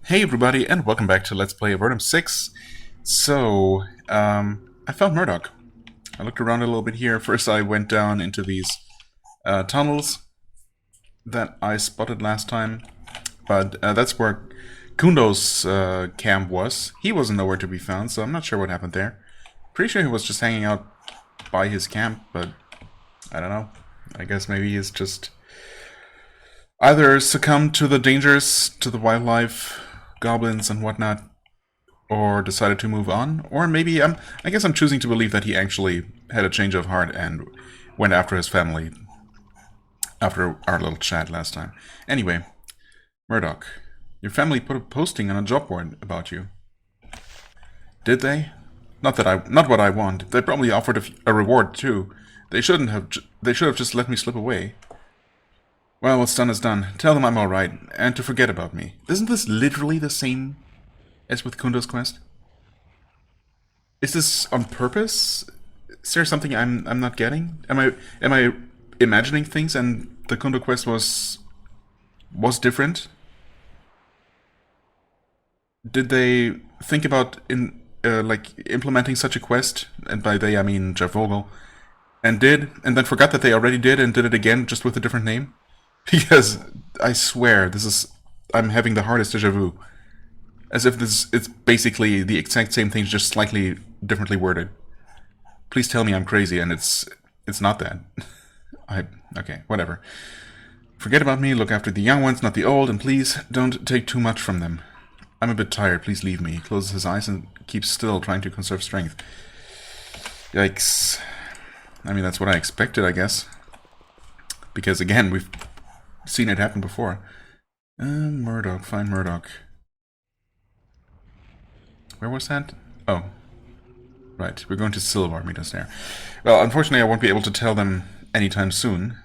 Hey everybody, and welcome back to Let's Play Avernum 6. So, I found Murdoch. I looked around a little bit here. First I went down into these tunnels that I spotted last time. But that's where Kundo's camp was. He wasn't nowhere to be found, so I'm not sure what happened there. Pretty sure he was just hanging out by his camp, but I don't know. I guess maybe he's just either succumbed to the dangers, to the wildlife, goblins and whatnot, or decided to move on, or maybe I guess I'm choosing to believe that he actually had a change of heart and went after his family after our little chat last time. Anyway, Murdoch, your family put a posting on a job board about you. Did they? Not what I want. They probably offered a reward too. They shouldn't have. They should have just let me slip away. Well, what's done is done. Tell them I'm alright, and to forget about me. Isn't this literally the same as with Kundo's quest? Is this on purpose? Is there something I'm not getting? Am I imagining things and the Kundo quest was different? Did they think about like implementing such a quest? And by they I mean Jeff Vogel. And then forgot that they already did and did it again just with a different name? Because I swear, I'm having the hardest déjà vu. As if it's basically the exact same thing, just slightly differently worded. Please tell me I'm crazy and it's not that. Okay, whatever. Forget about me, look after the young ones, not the old, and please don't take too much from them. I'm a bit tired, please leave me. He closes his eyes and keeps still, trying to conserve strength. Yikes. I mean, that's what I expected, I guess. Because again, we've seen it happen before. Murdoch, find Murdoch. Where was that? Oh. Right, we're going to Silvar, meet us there. Well, unfortunately I won't be able to tell them anytime soon.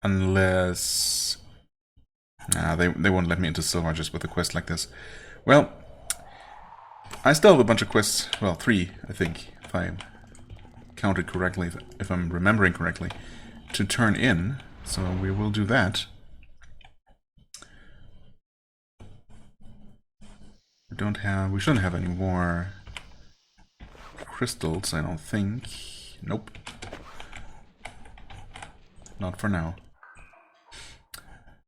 Unless... Nah, they won't let me into Silvar just with a quest like this. Well, I still have a bunch of quests. Well, 3, I think, if I counted correctly, if I'm remembering correctly, to turn in. So we will do that. We shouldn't have any more crystals, I don't think. Nope. Not for now.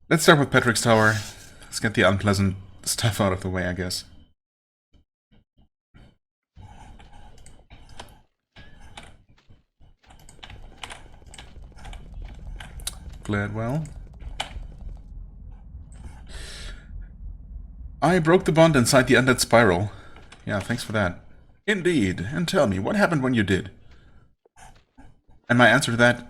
Let's start with Patrick's Tower. Let's get the unpleasant stuff out of the way, I guess. Gladwell. I broke the bond inside the undead spiral. Yeah, thanks for that. Indeed, and tell me, what happened when you did? And my answer to that,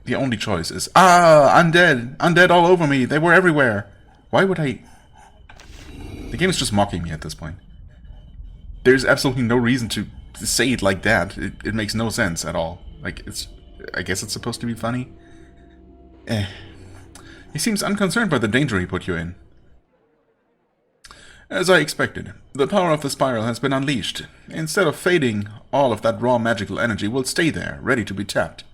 the only choice is, undead! Undead all over me! They were everywhere! Why would I... The game is just mocking me at this point. There's absolutely no reason to say it like that. It makes no sense at all. Like, I guess it's supposed to be funny. He seems unconcerned by the danger he put you in. As I expected, the power of the spiral has been unleashed. Instead of fading, all of that raw magical energy will stay there, ready to be tapped.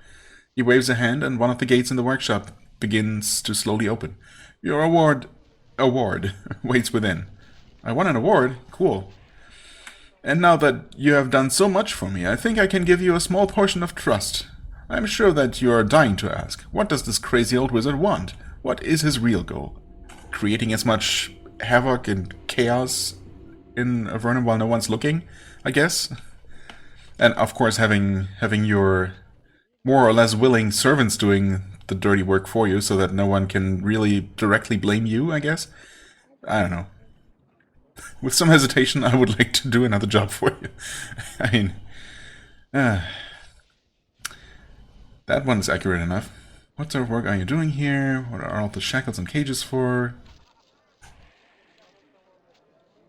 He waves a hand and one of the gates in the workshop begins to slowly open. Your award waits within. I won an award? Cool. And now that you have done so much for me, I think I can give you a small portion of trust. I'm sure that you are dying to ask, what does this crazy old wizard want? What is his real goal? Creating as much havoc and chaos in Avernum while no one's looking, I guess? And of course having your more or less willing servants doing the dirty work for you so that no one can really directly blame you, I guess? I don't know. With some hesitation, I would like to do another job for you. I mean... that one's accurate enough. What sort of work are you doing here? What are all the shackles and cages for?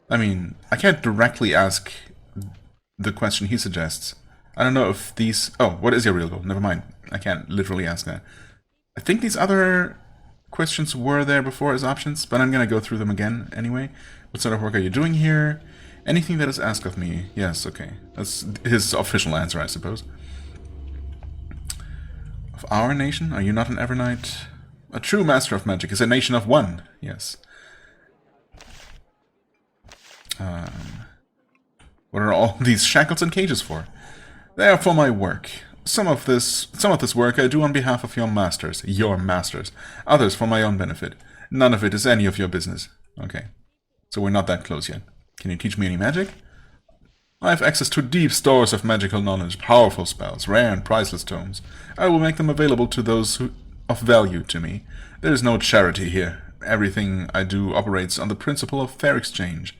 I mean, I can't directly ask the question he suggests. I don't know if these... Oh, what is your real goal? Never mind. I can't literally ask that. I think these other questions were there before as options, but I'm gonna go through them again anyway. What sort of work are you doing here? Anything that is asked of me. Yes, okay. That's his official answer, I suppose. Of our nation? Are you not an Evernight? A true master of magic is a nation of one. Yes. What are all these shackles and cages for? They are for my work. Some of this work I do on behalf of your masters. Others for my own benefit. None of it is any of your business. Okay. So we're not that close yet. Can you teach me any magic? I have access to deep stores of magical knowledge, powerful spells, rare and priceless tomes. I will make them available to those of value to me. There is no charity here. Everything I do operates on the principle of fair exchange.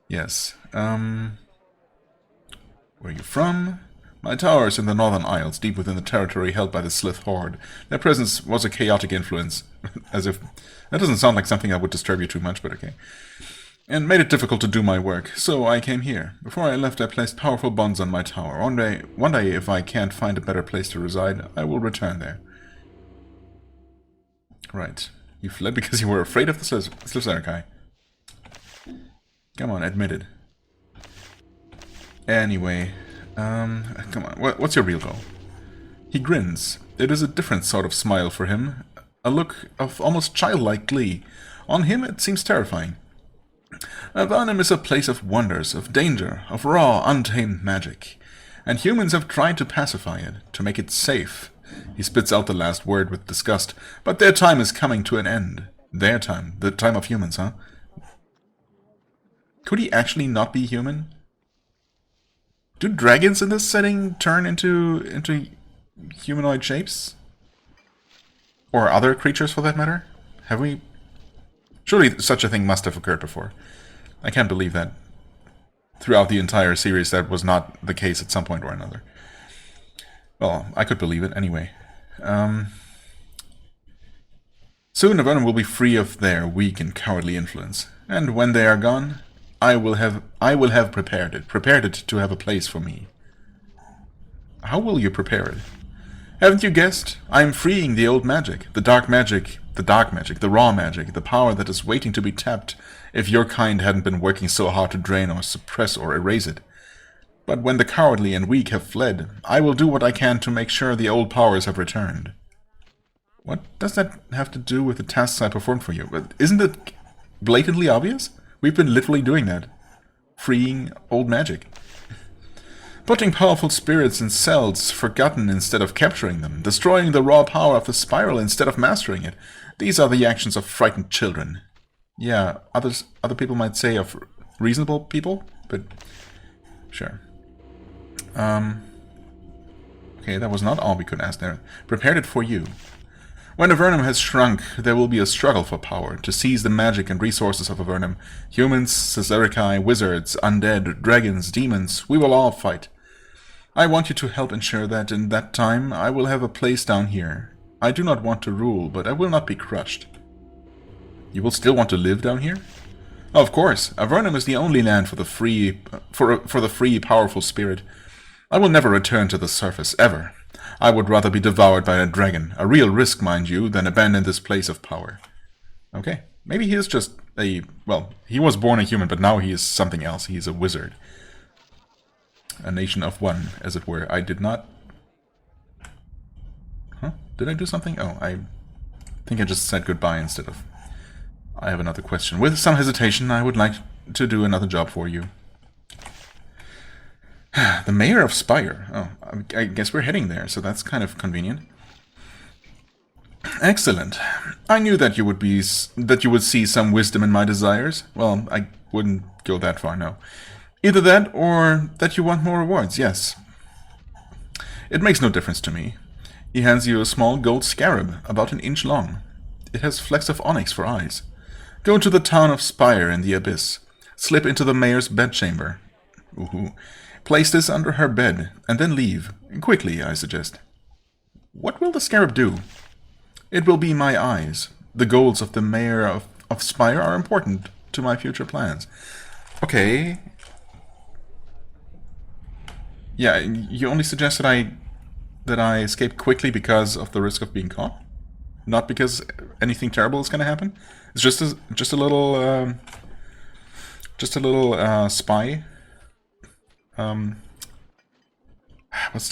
Yes. Where are you from? My tower is in the Northern Isles, deep within the territory held by the Slith Horde. Their presence was a chaotic influence, as if... That doesn't sound like something that would disturb you too much, but okay. And made it difficult to do my work, so I came here. Before I left, I placed powerful bonds on my tower. One day, if I can't find a better place to reside, I will return there. Right. You fled because you were afraid of the Slithzerkai. Come on, admit it. Anyway, come on, what's your real goal? He grins. It is a different sort of smile for him. A look of almost childlike glee. On him, it seems terrifying. Avernum is a place of wonders, of danger, of raw, untamed magic. And humans have tried to pacify it, to make it safe. He spits out the last word with disgust. But their time is coming to an end. Their time. The time of humans, huh? Could he actually not be human? Do dragons in this setting turn into humanoid shapes? Or other creatures, for that matter? Have we... Surely such a thing must have occurred before. I can't believe that throughout the entire series that was not the case at some point or another. Well, I could believe it anyway. Soon Avernum will be free of their weak and cowardly influence. And when they are gone, I will have prepared it to have a place for me. How will you prepare it? Haven't you guessed? I am freeing the old magic, the dark magic, the raw magic, the power that is waiting to be tapped if your kind hadn't been working so hard to drain or suppress or erase it. But when the cowardly and weak have fled, I will do what I can to make sure the old powers have returned. What does that have to do with the tasks I performed for you? Isn't it blatantly obvious? We've been literally doing that. Freeing old magic. Putting powerful spirits in cells forgotten instead of capturing them. Destroying the raw power of the spiral instead of mastering it. These are the actions of frightened children. Yeah, other people might say of reasonable people, but sure. Okay, that was not all we could ask there. Prepared it for you. When Avernum has shrunk, there will be a struggle for power, to seize the magic and resources of Avernum. Humans, Slithzerkai, wizards, undead, dragons, demons, we will all fight. I want you to help ensure that in that time I will have a place down here. I do not want to rule, but I will not be crushed. You will still want to live down here? Of course, Avernum is the only land for the free, for the free, powerful spirit. I will never return to the surface, ever. I would rather be devoured by a dragon, a real risk, mind you, than abandon this place of power. Okay, maybe he is just a... well, he was born a human, but now he is something else. He is a wizard. A nation of one, as it were. I did not... Huh? Did I do something? Oh, I think I just said goodbye instead of... I have another question. With some hesitation, I would like to do another job for you. The mayor of Spire. Oh, I guess we're heading there, so that's kind of convenient. Excellent. I knew that you would see some wisdom in my desires. Well, I wouldn't go that far, no. Either that, or that you want more rewards, yes. It makes no difference to me. He hands you a small gold scarab, about an inch long. It has flecks of onyx for eyes. Go to the town of Spire in the abyss. Slip into the mayor's bedchamber. Ooh. Place this under her bed, and then leave. Quickly, I suggest. What will the scarab do? It will be my eyes. The goals of the mayor of Spire are important to my future plans. Okay. Yeah, you only suggest that I escape quickly because of the risk of being caught? Not because anything terrible is going to happen? It's just a little spy. What's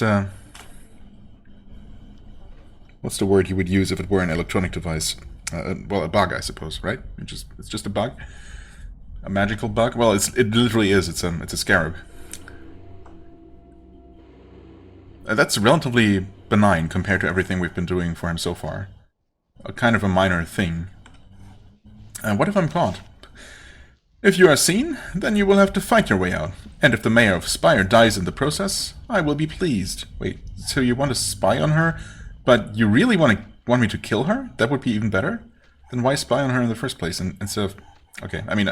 the word you would use if it were an electronic device? Well, a bug, I suppose, right? It's just a bug. A magical bug? Well, it literally is. It's a scarab. That's relatively benign compared to everything we've been doing for him so far. A kind of a minor thing. What if I'm caught? If you are seen, then you will have to fight your way out. And if the mayor of Spire dies in the process, I will be pleased. Wait, so you want to spy on her, but you really want me to kill her? That would be even better? Then why spy on her in the first place instead of... Okay, I mean,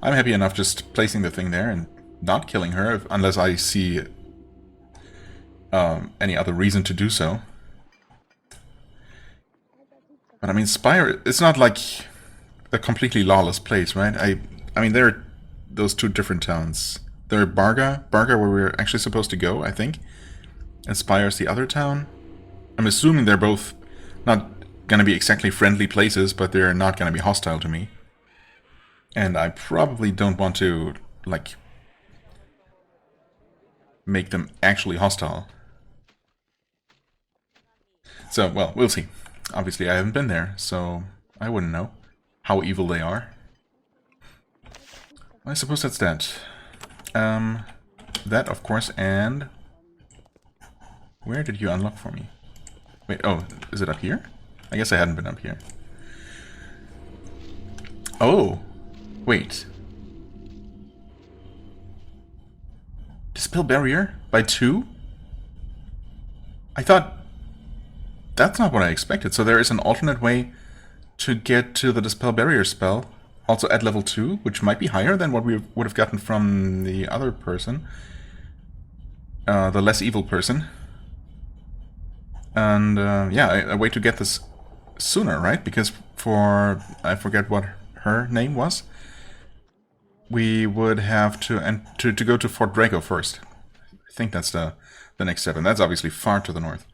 I'm happy enough just placing the thing there and not killing her, unless I see any other reason to do so. But I mean, Spire, it's not like a completely lawless place, right? I mean, there are those two different towns. There are Barga where we're actually supposed to go, I think. And Spire's the other town. I'm assuming they're both not gonna be exactly friendly places, but they're not gonna be hostile to me. And I probably don't want to, like, make them actually hostile. So, well, we'll see. Obviously, I haven't been there, so I wouldn't know how evil they are. I suppose that's that. That, of course, and... Where did you unlock for me? Wait, oh, is it up here? I guess I hadn't been up here. Oh! Wait. Dispel barrier? By 2? I thought... That's not what I expected. So there is an alternate way to get to the Dispel Barrier spell, also at level 2, which might be higher than what we would have gotten from the other person. The less evil person. And, yeah, a way to get this sooner, right? Because for... I forget what her name was. We would have to go to Fort Draco first. I think that's the next step, and that's obviously far to the north.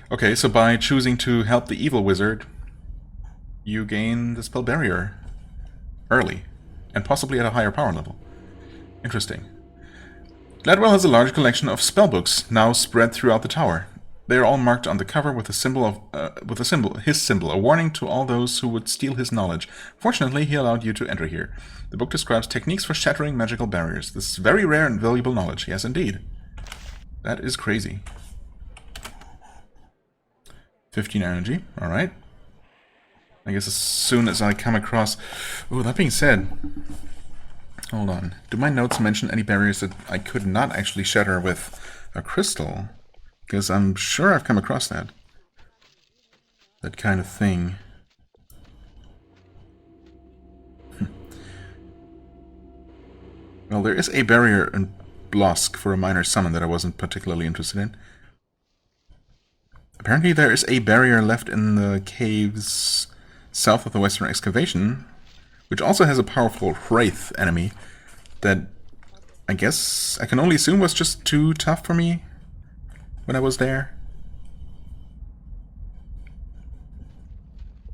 Okay, so by choosing to help the evil wizard, you gain the spell barrier early, and possibly at a higher power level. Interesting. Gladwell has a large collection of spellbooks now spread throughout the tower. They are all marked on the cover with a symbol of his symbol, a warning to all those who would steal his knowledge. Fortunately, he allowed you to enter here. The book describes techniques for shattering magical barriers. This is very rare and valuable knowledge. Yes, indeed. That is crazy. 15 energy, alright. I guess as soon as I come across... Ooh, that being said... Hold on. Do my notes mention any barriers that I could not actually shatter with a crystal? Because I'm sure I've come across that. That kind of thing. Well, there is a barrier in Blosk for a minor summon that I wasn't particularly interested in. Apparently there is a barrier left in the caves south of the western excavation, which also has a powerful wraith enemy that I guess I can only assume was just too tough for me when I was there.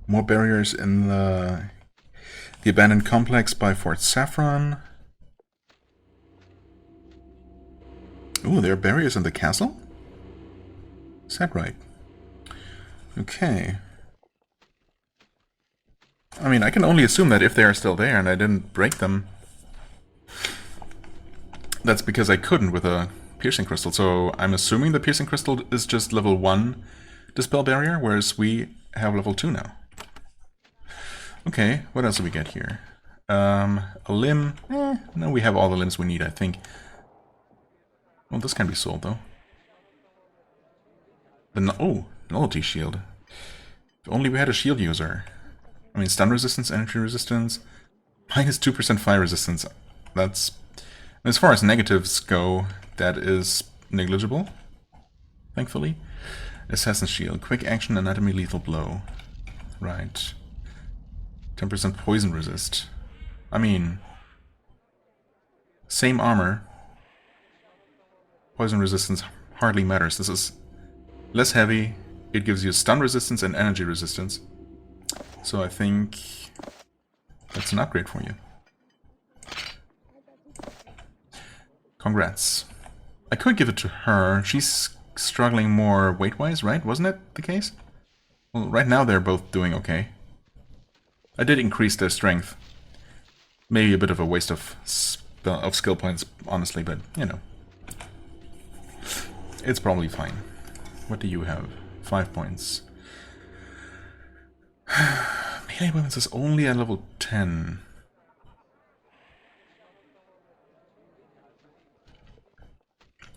More barriers in the abandoned complex by Fort Saffron. Ooh, there are barriers in the castle? Is that right? Okay. I mean, I can only assume that if they are still there and I didn't break them, that's because I couldn't with a piercing crystal. So I'm assuming the piercing crystal is just level 1 dispel barrier, whereas we have level 2 now. Okay, what else do we get here? A limb. No, we have all the limbs we need, I think. Well, this can be sold, though. Oh, nullity shield. If only we had a shield user. I mean, stun resistance, energy resistance, minus 2% fire resistance. That's... As far as negatives go, that is negligible, thankfully. Assassin's shield, quick action, anatomy, lethal blow. Right. 10% poison resist. I mean... Same armor. Poison resistance hardly matters. This is less heavy. It gives you stun resistance and energy resistance. So I think that's an upgrade for you. Congrats. I could give it to her. She's struggling more weight-wise, right? Wasn't that the case? Well, right now they're both doing okay. I did increase their strength. Maybe a bit of a waste of skill points, honestly, but, you know. It's probably fine. What do you have? 5 points. Melee weapons is only at level 10.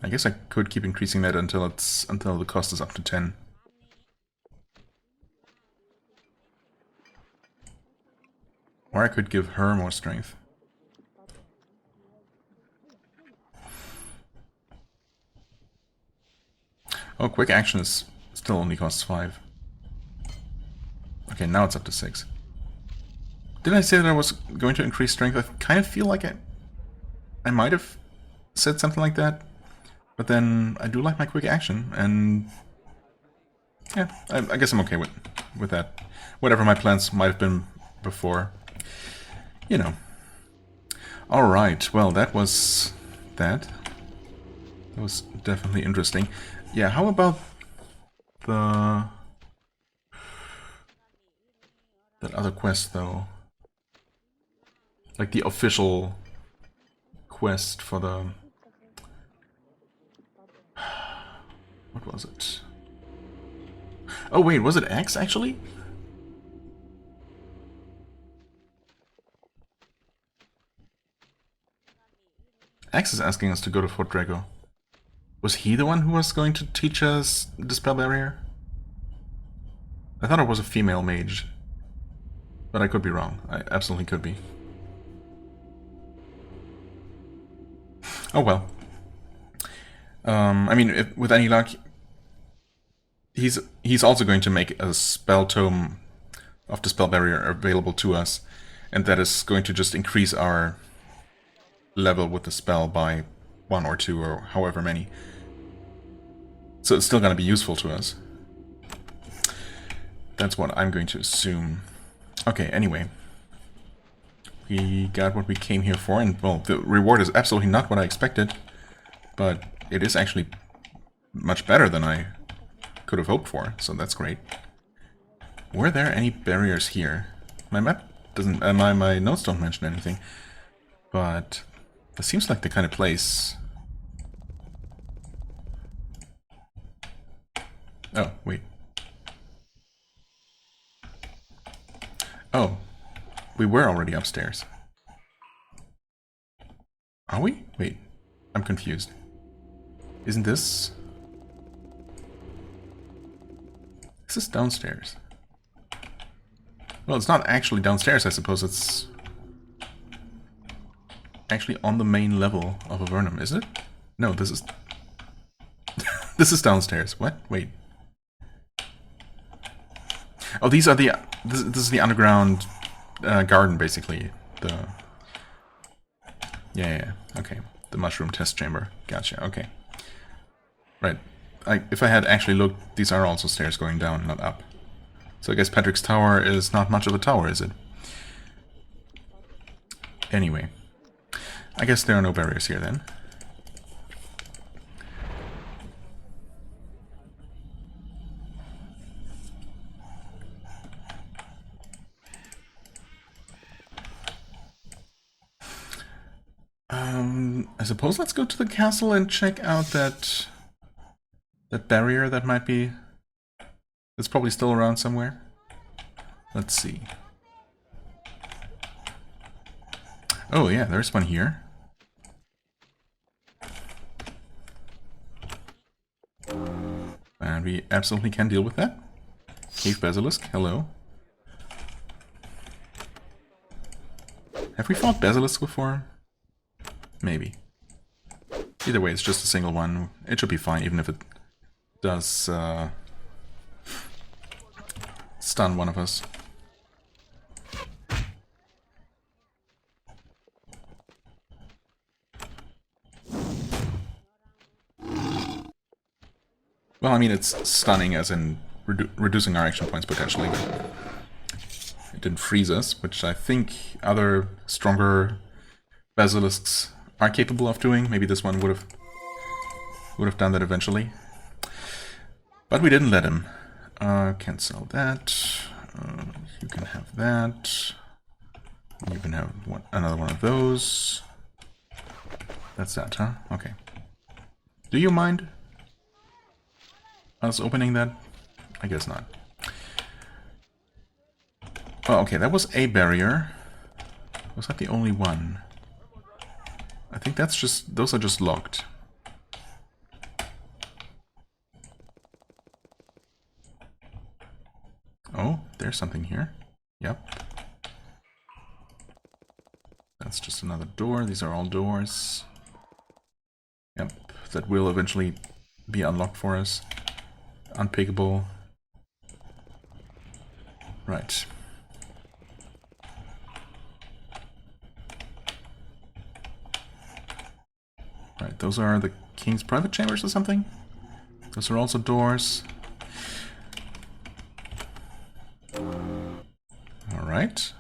I guess I could keep increasing that until the cost is up to 10. Or I could give her more strength. Oh, quick action is still only costs 5. Okay, now it's up to 6. Didn't I say that I was going to increase strength? I kind of feel like I might have said something like that. But then I do like my quick action, and yeah, I guess I'm okay with that. Whatever my plans might have been before. You know. Alright, well, that was that. That was definitely interesting. Yeah, how about that other quest, though? Like the official quest for the... What was it? Oh wait, was it X, actually? X is asking us to go to Fort Drago. Was he the one who was going to teach us Dispel Barrier? I thought it was a female mage. But I could be wrong. I absolutely could be. Oh well. I mean, with any luck, he's also going to make a spell tome of Dispel Barrier available to us, and that is going to just increase our level with the spell by 1 or 2 or however many. So it's still going to be useful to us. That's what I'm going to assume. Okay, anyway. We got what we came here for, and well, the reward is absolutely not what I expected, but it is actually much better than I could have hoped for, so that's great. Were there any barriers here? My map doesn't, my notes don't mention anything, but this seems like the kind of place... Oh, wait. Oh, we were already upstairs. Are we? Wait, I'm confused. Isn't this... This is downstairs. Well, it's not actually downstairs, I suppose. It's actually on the main level of Avernum, is it? No, this is... This is downstairs. What? Wait. Oh, these are the... This is the underground garden, basically. The... Yeah, okay. The mushroom test chamber. Gotcha, okay. Right. If I had actually looked, these are also stairs going down, not up. So I guess Patrick's Tower is not much of a tower, is it? Anyway. I guess there are no barriers here, then. I suppose let's go to the castle and check out that barrier that might be... It's probably still around somewhere. Let's see. Oh yeah, there's one here. And we absolutely can deal with that. Cave Basilisk, hello. Have we fought Basilisk before? Maybe. Either way, it's just a single one. It should be fine, even if it does stun one of us. Well, I mean, it's stunning as in reducing our action points potentially, but it didn't freeze us, which I think other stronger basilisks are capable of doing. Maybe this one would have done that eventually. But we didn't let him. Cancel that. You can have that. You can have another one of those. That's that, huh? Okay. Do you mind us opening that? I guess not. Oh, okay, that was a barrier. Was that the only one? I think that's just... those are just locked. Oh, there's something here. Yep. That's just another door. These are all doors. Yep, that will eventually be unlocked for us. Unpickable. Right. Right, those are the king's private chambers or something? Those are also doors. Alright.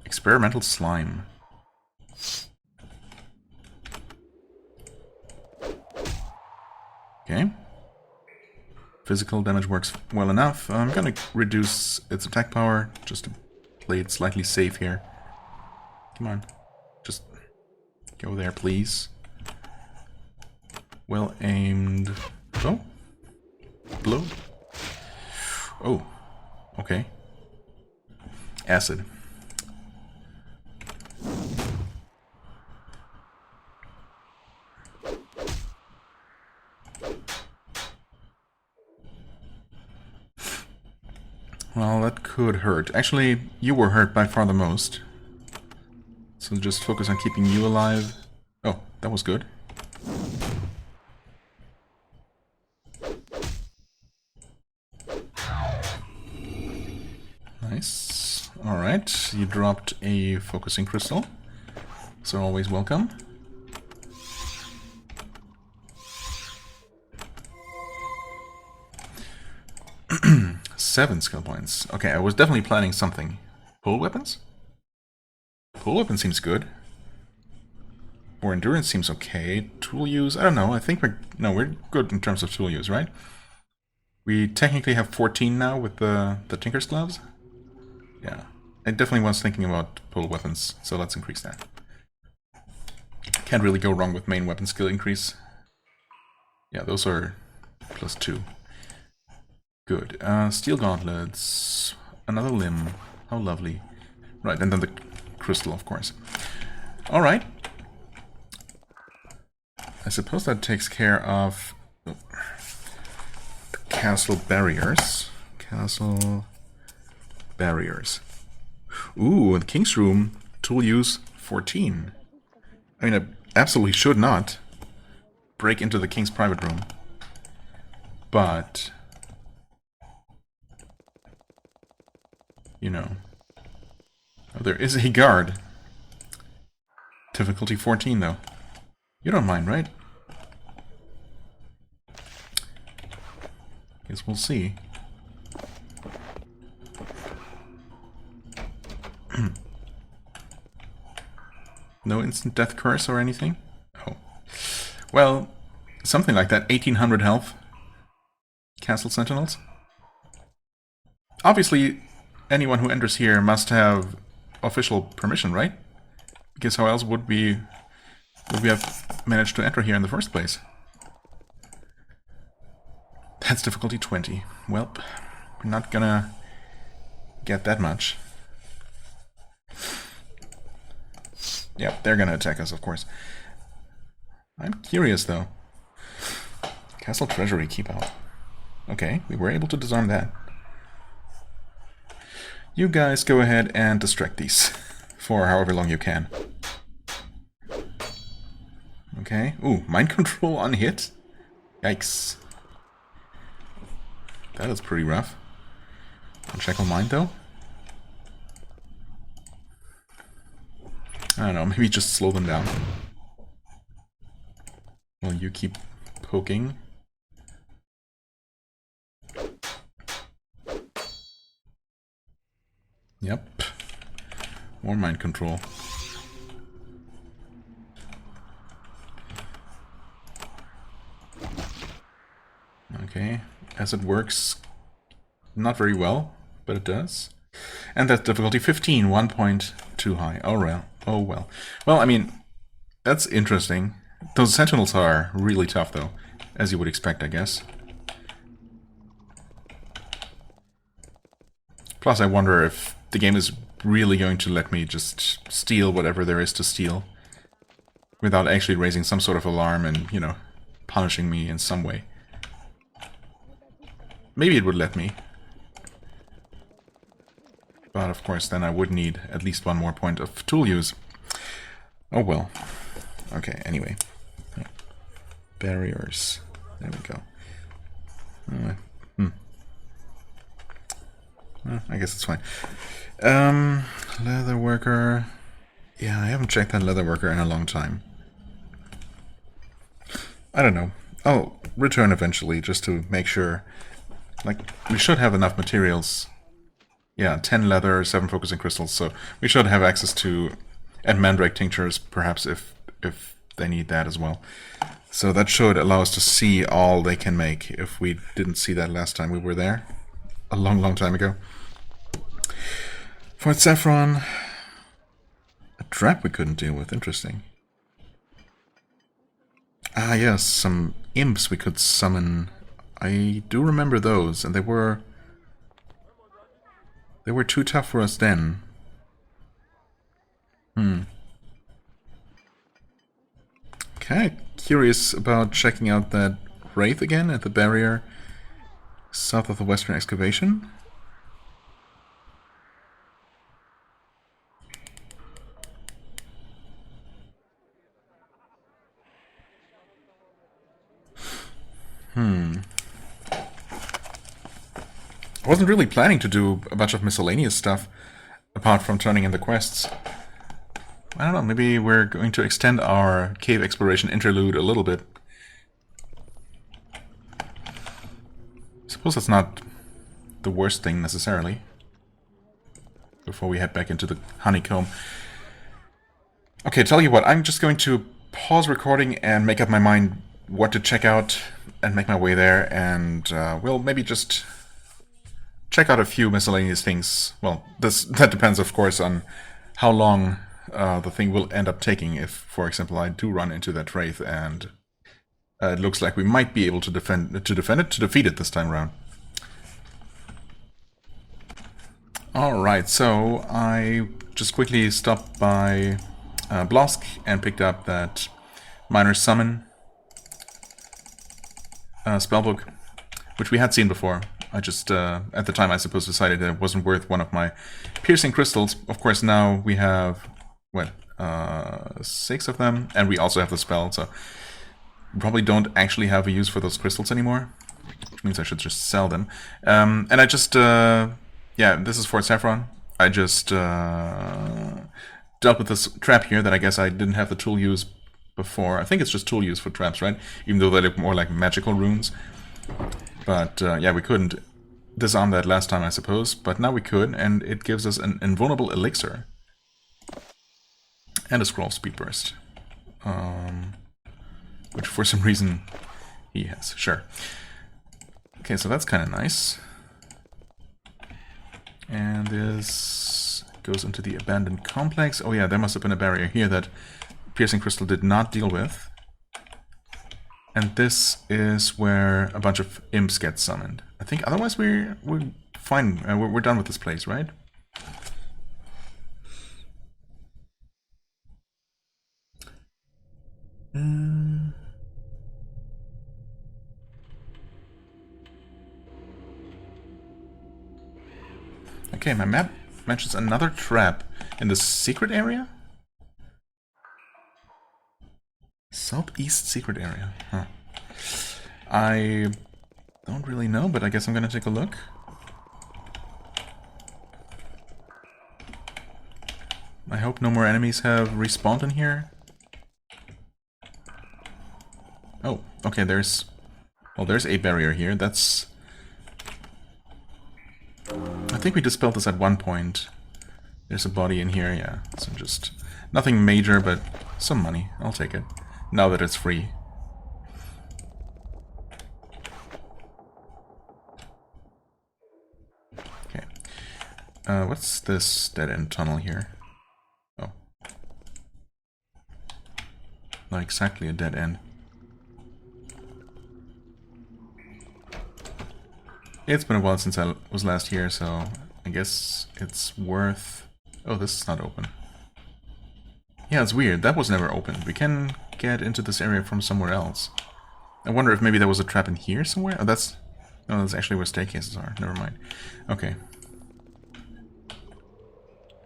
Experimental slime. Okay. Physical damage works well enough. I'm gonna reduce its attack power just to play it slightly safe here. Come on. Just go there, please. Well aimed. Oh. Blow. Oh. Okay. Acid. Well, that could hurt. Actually, you were hurt by far the most. So just focus on keeping you alive. Oh, that was good. Nice. Alright, you dropped a focusing crystal. So always welcome. Seven skill points. Okay, I was definitely planning something. Pole weapons? Pole weapon seems good. Or endurance seems okay. Tool use, I don't know. I think we're good in terms of tool use, right? We technically have 14 now with the Tinker's Gloves. Yeah. I definitely was thinking about pole weapons, so let's increase that. Can't really go wrong with main weapon skill increase. Yeah, those are +2. Good. Steel gauntlets. Another limb. How lovely. Right, and then the crystal, of course. Alright. I suppose that takes care of the castle barriers. Castle barriers. Ooh, the king's room. Tool use 14. I mean, I absolutely should not break into the king's private room. But... you know. Oh, there is a guard. Difficulty 14, though. You don't mind, right? Guess we'll see. No instant death curse or anything? Oh. Well, something like that. 1800 health. Castle Sentinels. Obviously, anyone who enters here must have official permission, right? Because how else would we have managed to enter here in the first place? That's difficulty 20. Well, we're not gonna get that much. Yep, they're gonna attack us, of course. I'm curious, though. Castle Treasury Keep Out. Okay, we were able to disarm that. You guys go ahead and distract these for however long you can. Okay. Ooh, mind control on hit? Yikes. That is pretty rough. Uncheck on mind, though? I don't know, maybe just slow them down. Well, you keep poking. Yep. More mind control. Okay. As it works, not very well, but it does. And that's difficulty 15, 1 point too high. Oh well. Oh well. Well, I mean, that's interesting. Those sentinels are really tough, though, as you would expect, I guess. Plus, I wonder if the game is really going to let me just steal whatever there is to steal without actually raising some sort of alarm and, you know, punishing me in some way. Maybe it would let me. But, of course, then I would need at least one more point of tool use. Oh well. Okay, anyway. Barriers. There we go. I guess it's fine. Leather worker. Yeah, I haven't checked that leather worker in a long time. I don't know. I'll return eventually just to make sure. Like, we should have enough materials. Yeah, 10 leather, 7 focusing crystals, so we should have access to... And mandrake tinctures, perhaps, if they need that as well. So that should allow us to see all they can make, if we didn't see that last time we were there. A long, long time ago. Fort Saffron. A trap we couldn't deal with, interesting. Ah yes, some imps we could summon. I do remember those, and they were too tough for us then. Okay, curious about checking out that wraith again at the barrier south of the western excavation. I wasn't really planning to do a bunch of miscellaneous stuff, apart from turning in the quests. I don't know, maybe we're going to extend our cave exploration interlude a little bit. I suppose that's not the worst thing, necessarily. Before we head back into the honeycomb. Okay, tell you what, I'm just going to pause recording and make up my mind what to check out and make my way there, and we'll maybe just check out a few miscellaneous things. Well, that depends, of course, on how long the thing will end up taking. If, for example, I do run into that wraith and it looks like we might be able to defeat it this time around. Alright, so I just quickly stopped by Blosk and picked up that Minor Summon spellbook, which we had seen before. I just, at the time, I suppose, decided that it wasn't worth one of my piercing crystals. Of course, now we have, what, 6 of them, and we also have the spell, so we probably don't actually have a use for those crystals anymore, which means I should just sell them. And I just, yeah, this is Fort Saffron. I just dealt with this trap here that I guess I didn't have the tool use before. I think it's just tool use for traps, right? Even though they look more like magical runes. But, yeah, we couldn't disarm that last time, I suppose. But now we could, and it gives us an invulnerable elixir. And a scroll speed burst. Which, for some reason, he has. Sure. Okay, so that's kind of nice. And this goes into the abandoned complex. Oh yeah, there must have been a barrier here that Piercing Crystal did not deal with. And this is where a bunch of imps get summoned. I think otherwise we're fine. We're done with this place, right? Okay, my map mentions another trap in the secret area? Southeast secret area. Huh. I don't really know, but I guess I'm gonna take a look. I hope no more enemies have respawned in here. Oh, okay, there's a barrier here. That's... I think we dispelled this at one point. There's a body in here, yeah. So just... nothing major, but some money. I'll take it. Now that it's free. Okay. What's this dead-end tunnel here? Oh. Not exactly a dead end. It's been a while since I was last here, so I guess it's worth... Oh, this is not open. Yeah, it's weird. That was never open. We can get into this area from somewhere else. I wonder if maybe there was a trap in here somewhere? Oh, that's... No, that's actually where staircases are. Never mind. Okay.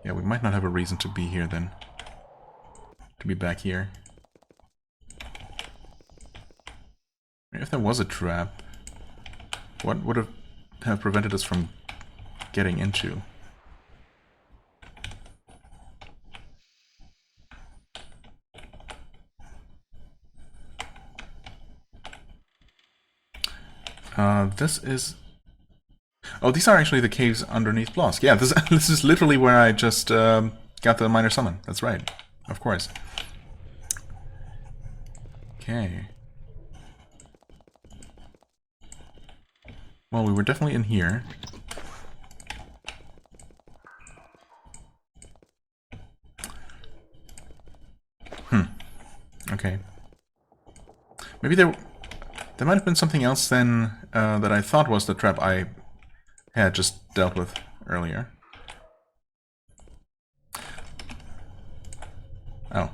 Yeah, we might not have a reason to be here then. To be back here. If there was a trap, what would have prevented us from getting into? This is... Oh, these are actually the caves underneath Blosk. Yeah, this is literally where I just got the minor summon. That's right. Of course. Okay. Well, we were definitely in here. Okay. Maybe there might have been something else then that I thought was the trap I had just dealt with earlier. Oh.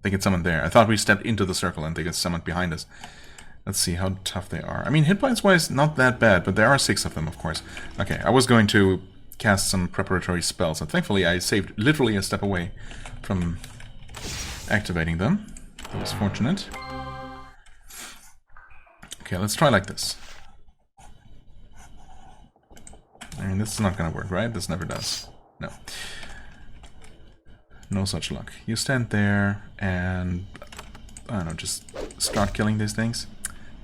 They get summoned there. I thought we stepped into the circle and they get summoned behind us. Let's see how tough they are. I mean, hit points wise, not that bad, but there are 6 of them, of course. Okay, I was going to cast some preparatory spells, and thankfully I saved literally a step away from activating them. That was fortunate. Okay, let's try like this. I mean, this is not gonna work, right? This never does. No. No such luck. You stand there and, I don't know, just start killing these things.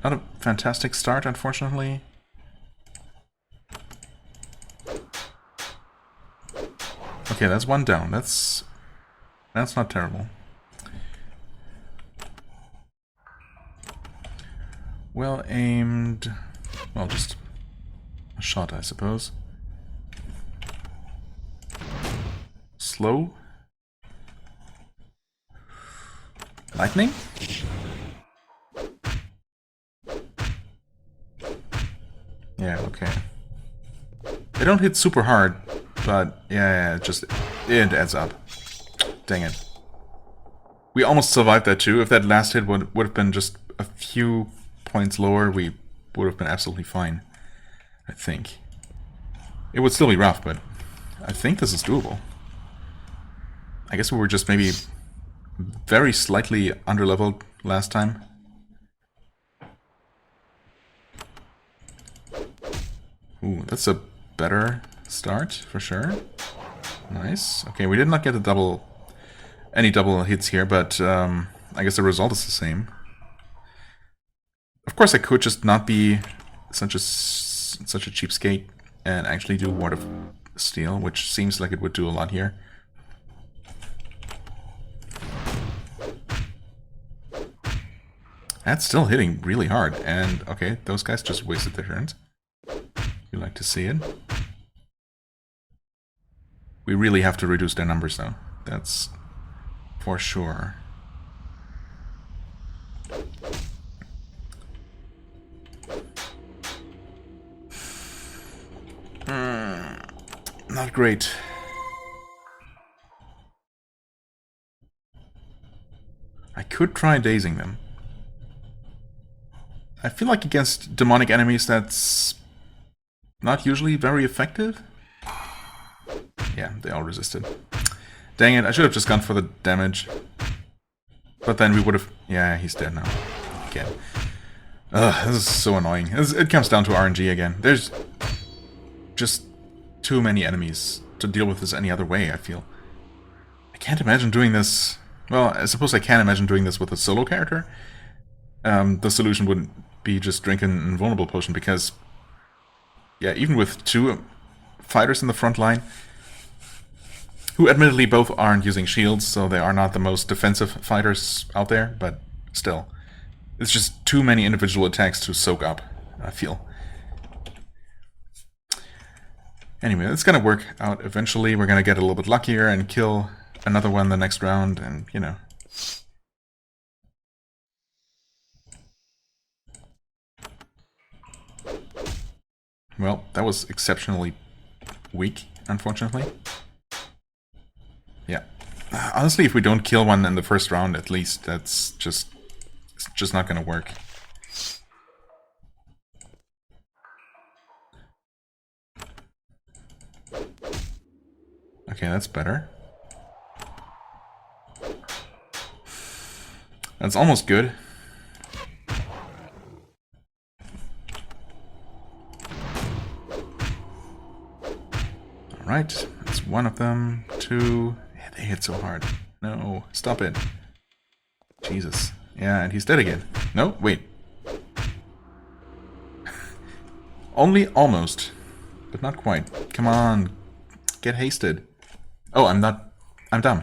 Not a fantastic start, unfortunately. Okay, that's one down. That's not terrible. Well aimed. Well, just a shot, I suppose. Slow. Lightning? Yeah, okay. They don't hit super hard, but yeah, it adds up. Dang it. We almost survived that too. If that last hit would have been just a few points lower, we would have been absolutely fine. I think. It would still be rough, but I think this is doable. I guess we were just maybe very slightly underleveled last time. Ooh, that's a better start for sure. Nice. Okay, we did not get any double hits here, but I guess the result is the same. Of course, I could just not be such a cheapskate and actually do Ward of Steel, which seems like it would do a lot here. That's still hitting really hard, and okay, those guys just wasted their turns. You like to see it. We really have to reduce their numbers, though. That's for sure. Not great. I could try dazing them. I feel like against demonic enemies that's not usually very effective. Yeah, they all resisted. Dang it, I should have just gone for the damage. But then we would have... Yeah, he's dead now. Again. Ugh, this is so annoying. It comes down to RNG again. There's just too many enemies to deal with this any other way, I feel. I can't imagine doing this... Well, I suppose I can imagine doing this with a solo character. The solution wouldn't be just drink an invulnerable potion, because... Yeah, even with 2 fighters in the front line, who admittedly both aren't using shields, so they are not the most defensive fighters out there, but still. It's just too many individual attacks to soak up, I feel. Anyway, it's gonna work out eventually. We're gonna get a little bit luckier and kill another one the next round, and you know. Well, that was exceptionally weak, unfortunately. Yeah. Honestly, if we don't kill one in the first round, at least, it's just not gonna work. Okay, that's better. That's almost good. Alright, that's one of them. Two. Yeah, they hit so hard. No, stop it. Jesus. Yeah, and he's dead again. No, wait. Only almost, but not quite. Come on, get hasted. Oh, I'm not. I'm dumb.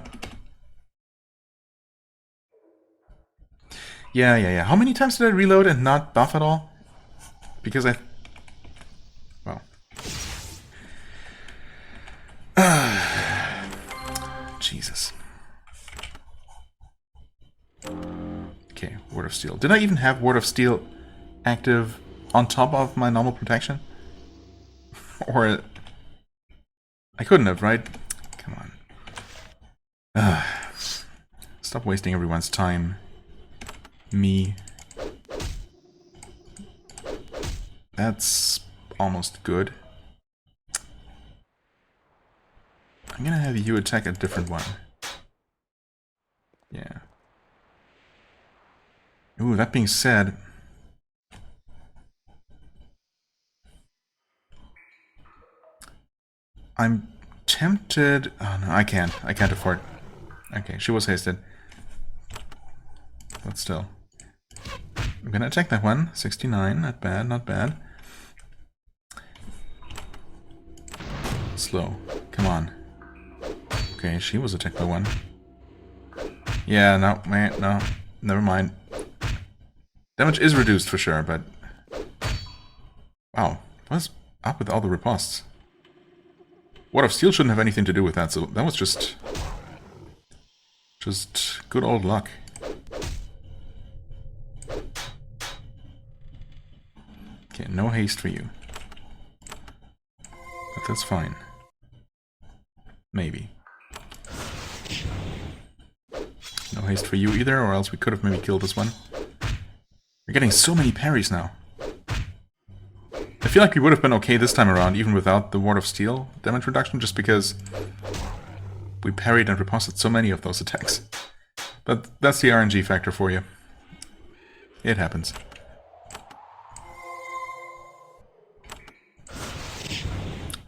Yeah. How many times did I reload and not buff at all? Because I... Well. Jesus. Okay, Ward of Steel. Did I even have Ward of Steel active on top of my normal protection? Or... I couldn't have, right? Come on. Stop wasting everyone's time. Me. That's almost good. I'm gonna have you attack a different one. Yeah. Ooh, that being said... I'm tempted... Oh no, I can't. I can't afford... Okay, she was hasted. But still. I'm gonna attack that one. 69, not bad, not bad. Slow. Come on. Okay, she was attacked by one. Yeah, no, man, no. Never mind. Damage is reduced for sure, but... Wow, what's up with all the ripostes? Ward of Steel shouldn't have anything to do with that, so that was just good old luck. Okay, no haste for you. But that's fine. Maybe. No haste for you either, or else we could have maybe killed this one. We're getting so many parries now. I feel like we would have been okay this time around, even without the Ward of Steel damage reduction, just because we parried and riposted so many of those attacks. But that's the RNG factor for you. It happens.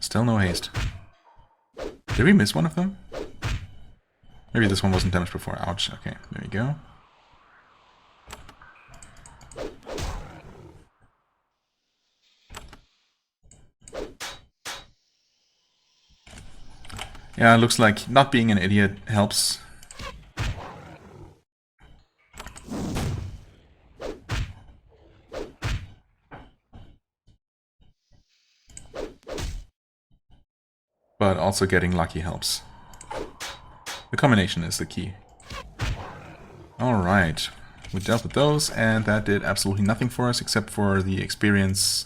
Still no haste. Did we miss one of them? Maybe this one wasn't damaged before. Ouch. Okay, there we go. Yeah, it looks like not being an idiot helps. But also getting lucky helps. The combination is the key. Alright, we dealt with those, and that did absolutely nothing for us except for the experience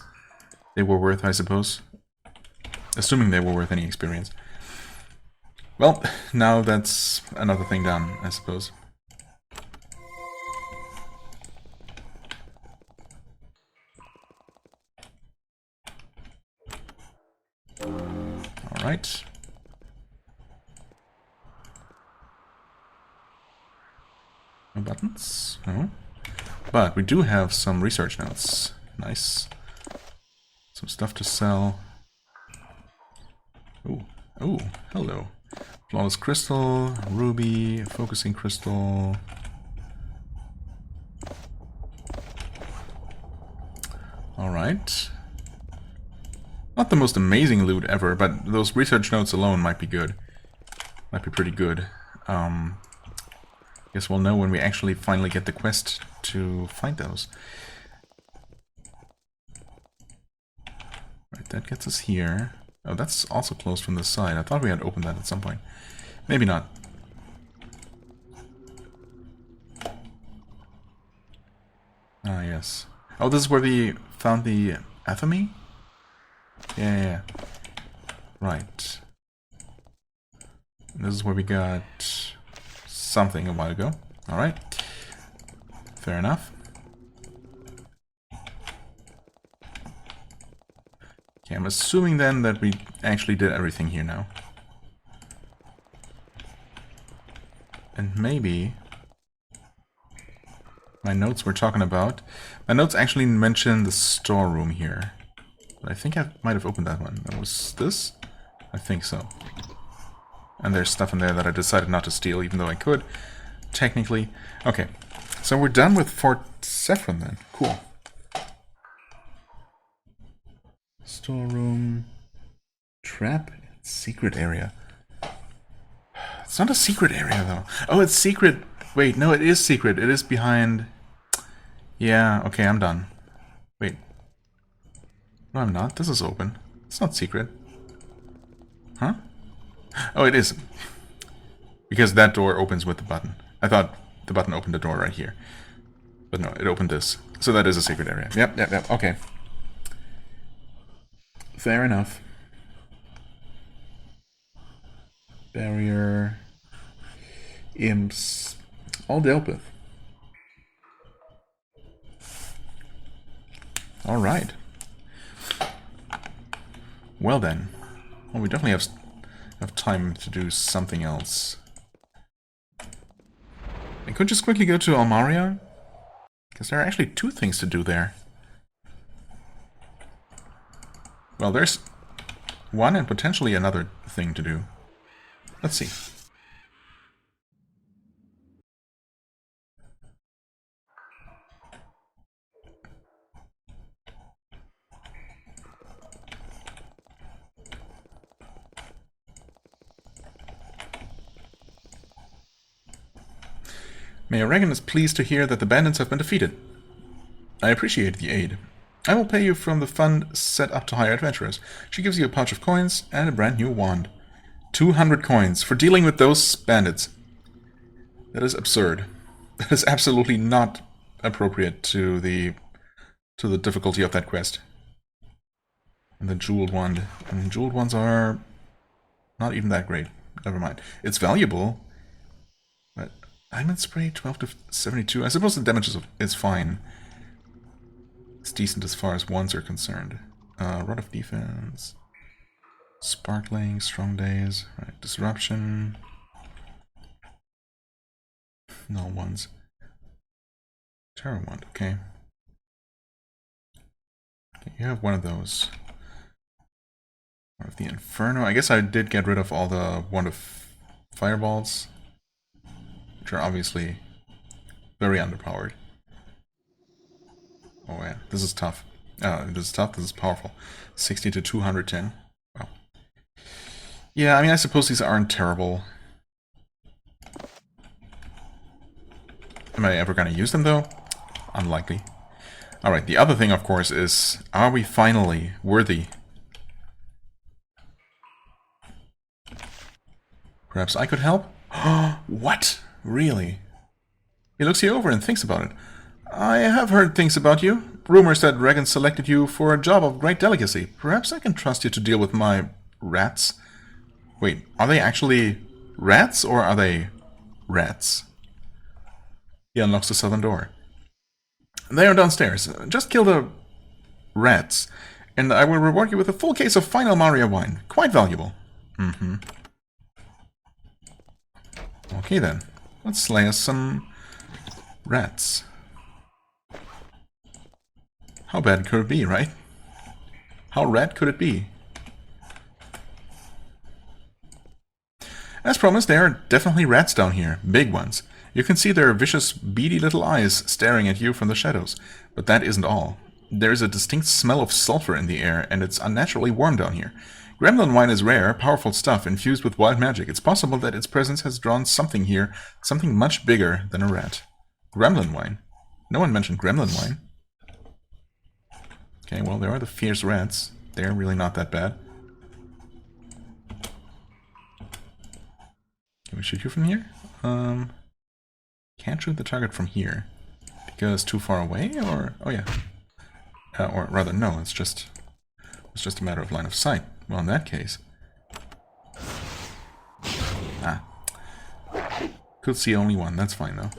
they were worth, I suppose. Assuming they were worth any experience. Well, now that's another thing done, I suppose. Alright. No buttons? No. But we do have some research notes. Nice. Some stuff to sell. Ooh. Ooh, hello. Flawless crystal, ruby, focusing crystal. Alright. Not the most amazing loot ever, but those research notes alone might be good. Might be pretty good. Guess we'll know when we actually finally get the quest to find those. Right, that gets us here. Oh, that's also closed from this side. I thought we had opened that at some point. Maybe not. Ah, yes. Oh, this is where we found the athame? Yeah. Right. This is where we got something a while ago. Alright. Fair enough. Okay, I'm assuming then that we actually did everything here now. And maybe my notes were talking about... My notes actually mention the storeroom here. But I think I might have opened that one. That was this? I think so. And there's stuff in there that I decided not to steal, even though I could, technically. Okay, so we're done with Fort Saffron then. Cool. Storeroom. Trap. Secret area. It's not a secret area, though. Oh, it's secret. Wait, no, it is secret. It is behind... Yeah, okay, I'm done. Wait. No, I'm not. This is open. It's not secret. Huh? Oh, it is. Because that door opens with the button. I thought the button opened the door right here. But no, it opened this. So that is a secret area. Yep. Okay. Fair enough. Barrier. Imps. All dealt with. Alright. Well then. Well, we definitely have time to do something else. I could just quickly go to Almaria, because there are actually two things to do there. Well, there's one and potentially another thing to do. Let's see. Mayor Regan is pleased to hear that the bandits have been defeated. I appreciate the aid. I will pay you from the fund set up to hire adventurers. She gives you a pouch of coins and a brand new wand. 200 coins for dealing with those bandits. That is absurd. That is absolutely not appropriate to the difficulty of that quest. And the jeweled wand. And jeweled ones are not even that great. Never mind. It's valuable. But diamond spray 12 to 72. I suppose the damage is fine. It's decent as far as wands are concerned. Rod of defense. Sparkling, strong days. Right, disruption. No ones. Terror wand, okay. You have one of those. One of the Inferno. I guess I did get rid of all the wand of fireballs, which are obviously very underpowered. Oh yeah, this is tough. This is tough, this is powerful. 60 to 210. Wow. Yeah, I mean, I suppose these aren't terrible. Am I ever going to use them, though? Unlikely. Alright, the other thing, of course, is... Are we finally worthy? Perhaps I could help? What? Really? He looks you over and thinks about it. I have heard things about you. Rumors that Regan selected you for a job of great delicacy. Perhaps I can trust you to deal with my rats. Wait, are they actually rats or are they rats? He unlocks the southern door. They are downstairs. Just kill the rats, and I will reward you with a full case of fine Almaria wine. Quite valuable. Okay then. Let's slay us some rats. How bad could it be, right? How rat could it be? As promised, there are definitely rats down here. Big ones. You can see their vicious, beady little eyes staring at you from the shadows. But that isn't all. There is a distinct smell of sulfur in the air, and it's unnaturally warm down here. Gremlin wine is rare, powerful stuff infused with wild magic. It's possible that its presence has drawn something here, something much bigger than a rat. Gremlin wine? No one mentioned gremlin wine. Okay, well, there are the fierce rats. They're really not that bad. Can we shoot you from here? Can't shoot the target from here. Because too far away, or... Oh yeah. Or rather, no, it's just a matter of line of sight. Well, in that case... Ah. Could see only one, that's fine though.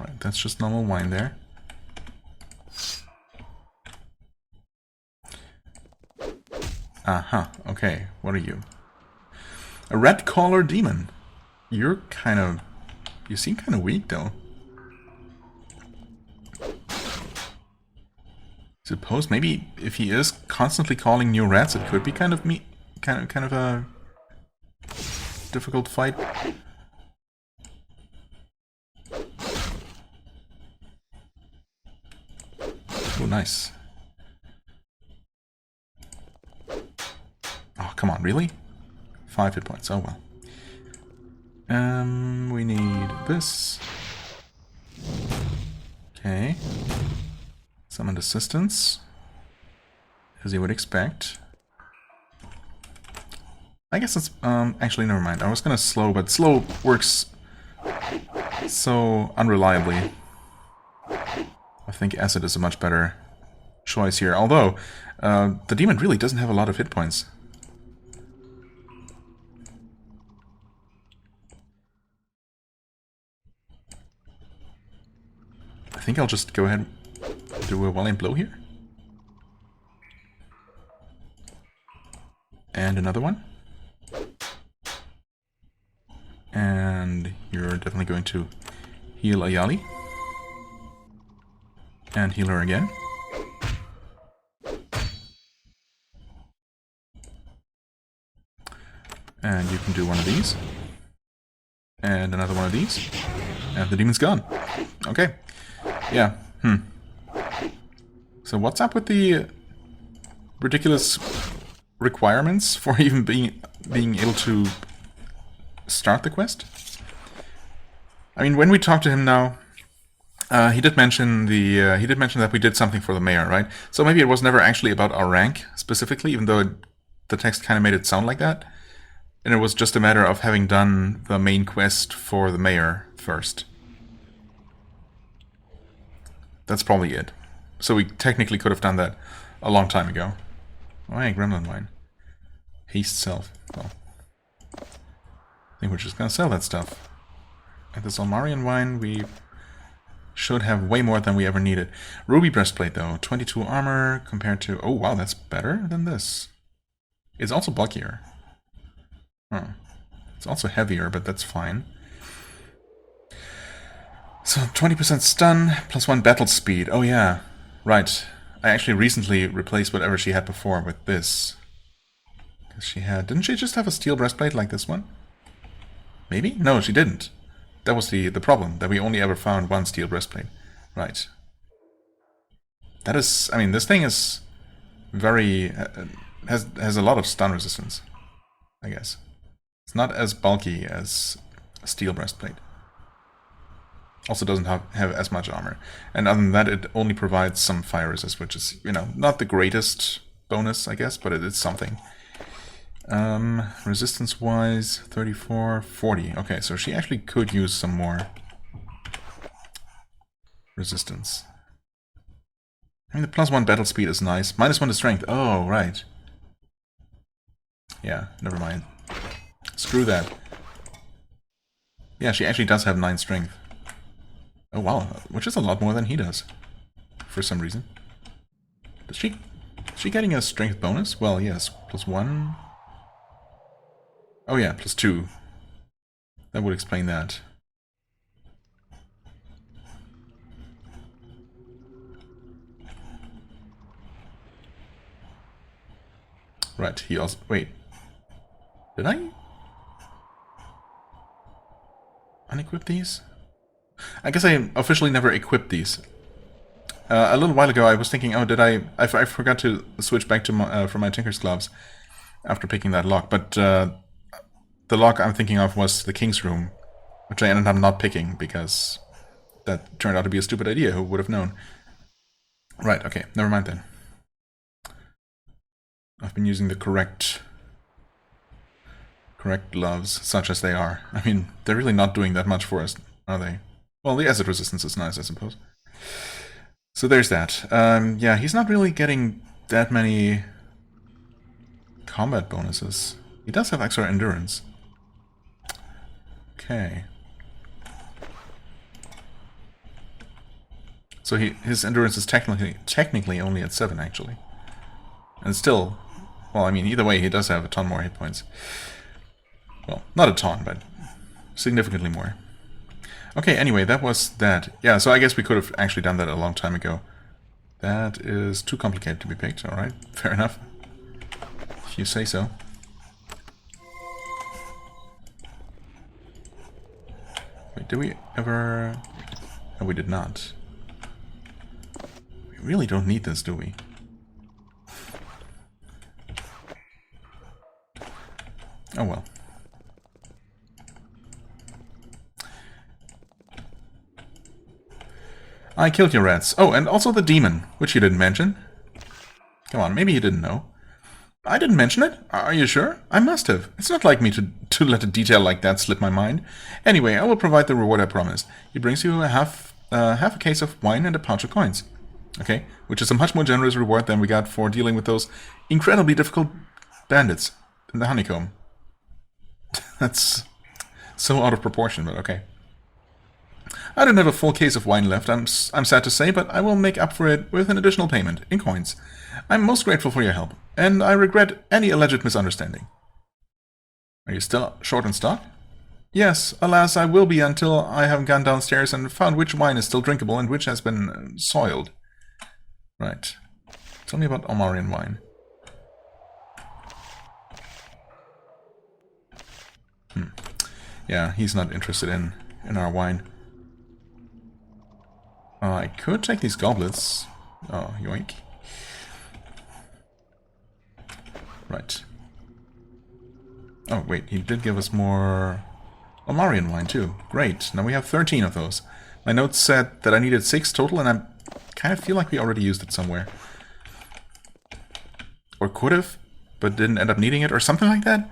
Right, that's just normal wine there. Aha, okay, what are you? A red collar demon. You seem kind of weak though. Suppose maybe if he is constantly calling new rats, it could be kind of a difficult fight. Oh, nice. Oh, come on, really? 5 hit points, oh well. We need this. Okay. Summoned assistance, as you would expect. I guess it's, actually never mind. I was gonna slow, but slow works so unreliably. I think acid is a much better choice here, although the demon really doesn't have a lot of hit points. I think I'll just go ahead and do a Valiant Blow here. And another one. And you're definitely going to heal Ayali. And heal her again. And you can do one of these. And another one of these. And the demon's gone. Okay. Yeah. So what's up with the ridiculous requirements for even being able to start the quest? I mean, when we talked to him now, he did mention that we did something for the mayor, right? So maybe it was never actually about our rank specifically, even though the text kind of made it sound like that. And it was just a matter of having done the main quest for the mayor first. That's probably it. So we technically could have done that a long time ago. Oh, hey, Gremlin Wine. Haste Self. Well, I think we're just gonna sell that stuff. And this Almarian Wine, we should have way more than we ever needed. Ruby Breastplate, though. 22 armor compared to... Oh, wow, that's better than this. It's also bulkier. Oh. It's also heavier, but that's fine. So, 20% stun, plus 1 battle speed. Oh yeah, right. I actually recently replaced whatever she had before with this. Because she had... Didn't she just have a steel breastplate like this one? Maybe? No, she didn't. That was the problem, that we only ever found one steel breastplate. Right. That is... I mean, this thing is very... has a lot of stun resistance, I guess. It's not as bulky as a steel breastplate. Also doesn't have as much armor. And other than that, it only provides some fire resist, which is, you know, not the greatest bonus, I guess, but it is something. Resistance-wise, 34, 40. Okay, so she actually could use some more resistance. I mean, the plus 1 battle speed is nice. Minus 1 to strength. Oh, right. Yeah, never mind. Screw that. Yeah, she actually does have 9 strength. Oh wow, which is a lot more than he does, for some reason. Is she getting a strength bonus? Well, yes, plus 1. Oh yeah, plus 2. That would explain that. Right, he also... Wait. Did I unequip these? I guess I officially never equipped these. A little while ago I was thinking, oh, I forgot to switch back to my, from my Tinker's Gloves after picking that lock, but the lock I'm thinking of was the King's Room, which I ended up not picking because that turned out to be a stupid idea, who would have known. Right, okay, never mind then. I've been using the correct gloves, such as they are. I mean, they're really not doing that much for us, are they? Well, the acid resistance is nice, I suppose. So there's that. Yeah, he's not really getting that many combat bonuses. He does have extra endurance. Okay. So his endurance is technically only at 7, actually. And still, well, I mean, either way, he does have a ton more hit points. Well, not a ton, but significantly more. Okay, anyway, that was that. Yeah, so I guess we could have actually done that a long time ago. That is too complicated to be picked, alright, fair enough. If you say so. Wait, did we ever... No, we did not. We really don't need this, do we? Oh well. I killed your rats. Oh, and also the demon, which you didn't mention. Come on, maybe you didn't know. I didn't mention it. Are you sure? I must have. It's not like me to let a detail like that slip my mind. Anyway, I will provide the reward I promised. He brings you half a case of wine and a pouch of coins. Okay, which is a much more generous reward than we got for dealing with those incredibly difficult bandits in the honeycomb. That's so out of proportion, but okay. I don't have a full case of wine left, I'm sad to say, but I will make up for it with an additional payment, in coins. I'm most grateful for your help, and I regret any alleged misunderstanding. Are you still short on stock? Yes, alas, I will be until I have gone downstairs and found which wine is still drinkable and which has been soiled. Right. Tell me about Omarian wine. Yeah, he's not interested in our wine. I could take these goblets. Oh, yoink. Right. Oh, wait, he did give us more Omarian wine, too. Great, now we have 13 of those. My notes said that I needed 6 total, and I kind of feel like we already used it somewhere. Or could have, but didn't end up needing it, or something like that?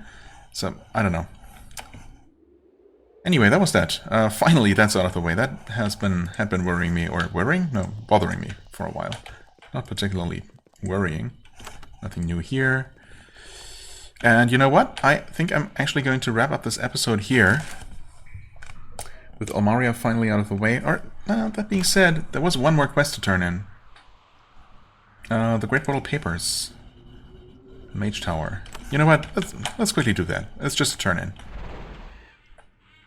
So, I don't know. Anyway, that was that. Finally, that's out of the way. That had been worrying me, or worrying? No, bothering me for a while. Not particularly worrying. Nothing new here. And you know what? I think I'm actually going to wrap up this episode here. With Almaria finally out of the way. Or, that being said, there was one more quest to turn in. The Great Bottle Papers. Mage Tower. You know what? Let's quickly do that. It's just a turn in.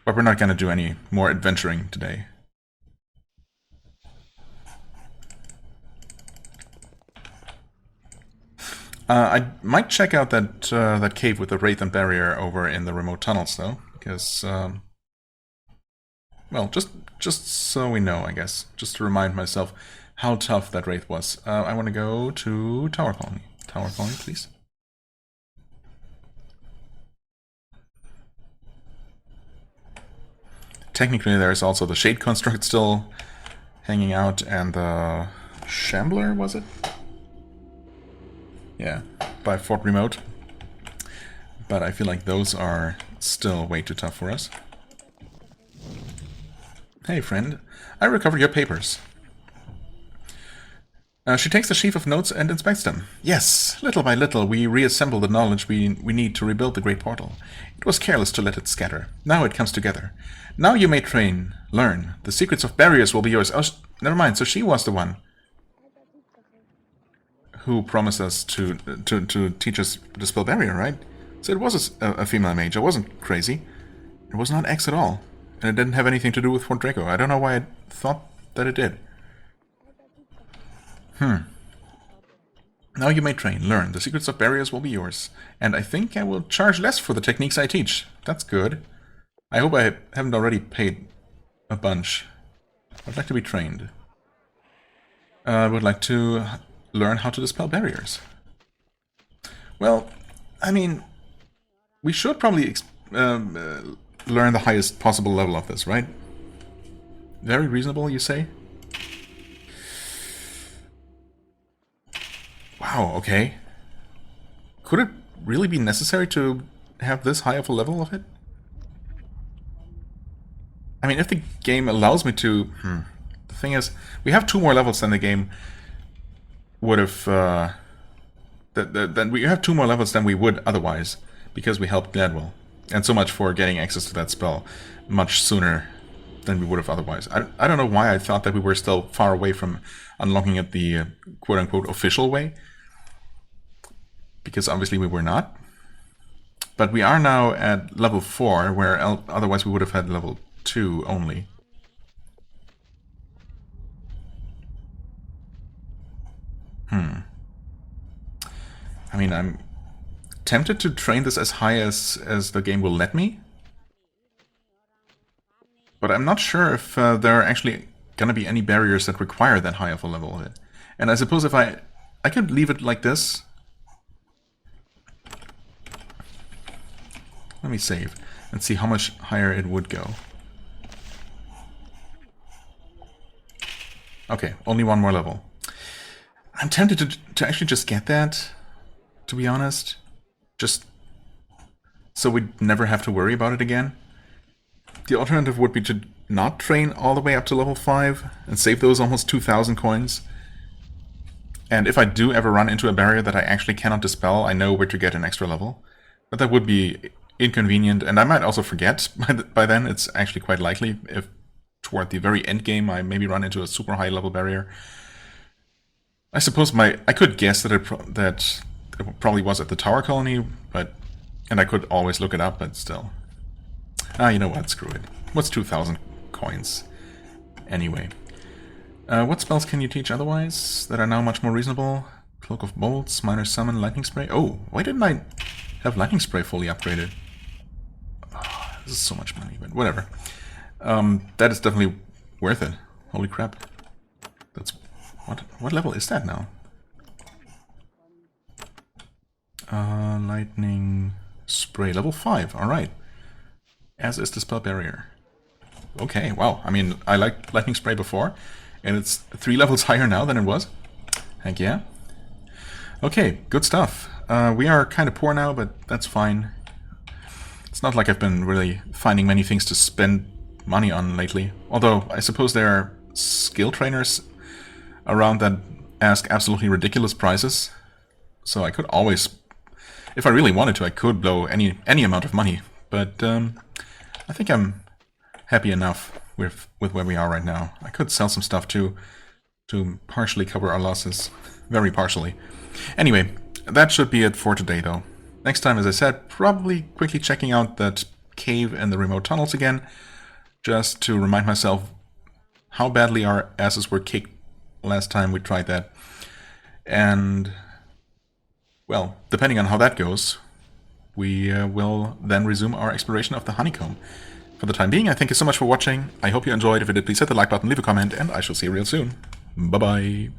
But we're not going to do any more adventuring today. I might check out that cave with the Wraith and Barrier over in the remote tunnels, though, because, well, just so we know, I guess, just to remind myself how tough that Wraith was. I want to go to Tower Colony. Tower Colony, please. Technically, there's also the Shade Construct still hanging out, and the Shambler, was it? Yeah, by Fort Remote. But I feel like those are still way too tough for us. Hey, friend. I recovered your papers. She takes the sheaf of notes and inspects them. Yes, little by little we reassemble the knowledge we need to rebuild the Great Portal. It was careless to let it scatter. Now it comes together. Now you may learn. The secrets of barriers will be yours. Oh, never mind, so she was the one who promised us to teach us the spell barrier, right? So it was a female mage. I wasn't crazy. It was not X at all. And it didn't have anything to do with Fort Draco. I don't know why I thought that it did. Now you may learn. The secrets of barriers will be yours. And I think I will charge less for the techniques I teach. That's good. I hope I haven't already paid a bunch. I'd like to be trained. I would like to learn how to dispel barriers. Well, I mean, we should probably learn the highest possible level of this, right? Very reasonable, you say? Wow, okay. Could it really be necessary to have this high of a level of it? I mean, if the game allows me to... The thing is, we have 2 more levels than the game would have... Then we have 2 more levels than we would otherwise, because we helped Gladwell. And so much for getting access to that spell much sooner than we would have otherwise. I don't know why I thought that we were still far away from unlocking it the quote-unquote official way. Because obviously we were not. But we are now at level 4, where otherwise we would have had level 2 only. I mean, I'm tempted to train this as high as the game will let me. But I'm not sure if there are actually going to be any barriers that require that high of a level of it. And I suppose if I could leave it like this. Let me save and see how much higher it would go. Okay, only 1 more level. I'm tempted to actually just get that, to be honest. Just so we'd never have to worry about it again. The alternative would be to not train all the way up to level 5 and save those almost 2,000 coins. And if I do ever run into a barrier that I actually cannot dispel, I know where to get an extra level. But that would be inconvenient, and I might also forget by then. It's actually quite likely if toward the very end game I maybe run into a super high level barrier. I suppose I could guess that it probably was at the Tower Colony, and I could always look it up, but still. You know what, screw it. What's 2,000 coins? Anyway. What spells can you teach otherwise that are now much more reasonable? Cloak of Bolts, Minor Summon, Lightning Spray. Oh, why didn't I have Lightning Spray fully upgraded? Oh, this is so much money, but whatever. That is definitely worth it. Holy crap. That's... What level is that now? Lightning Spray, level 5, alright. As is the Spell Barrier. Okay, wow. I mean, I liked Lightning Spray before, and it's 3 levels higher now than it was. Heck yeah. Okay, good stuff. We are kind of poor now, but that's fine. It's not like I've been really finding many things to spend money on lately. Although, I suppose there are skill trainers around that ask absolutely ridiculous prices. So I could always, if I really wanted to, I could blow any amount of money. But I think I'm happy enough with where we are right now. I could sell some stuff too, to partially cover our losses. Very partially. Anyway, that should be it for today though. Next time, as I said, probably quickly checking out that cave and the remote tunnels again, just to remind myself how badly our asses were kicked last time we tried that. And, well, depending on how that goes, we will then resume our exploration of the honeycomb. For the time being, I thank you so much for watching. I hope you enjoyed. If you did, please hit the like button, leave a comment, and I shall see you real soon. Bye-bye.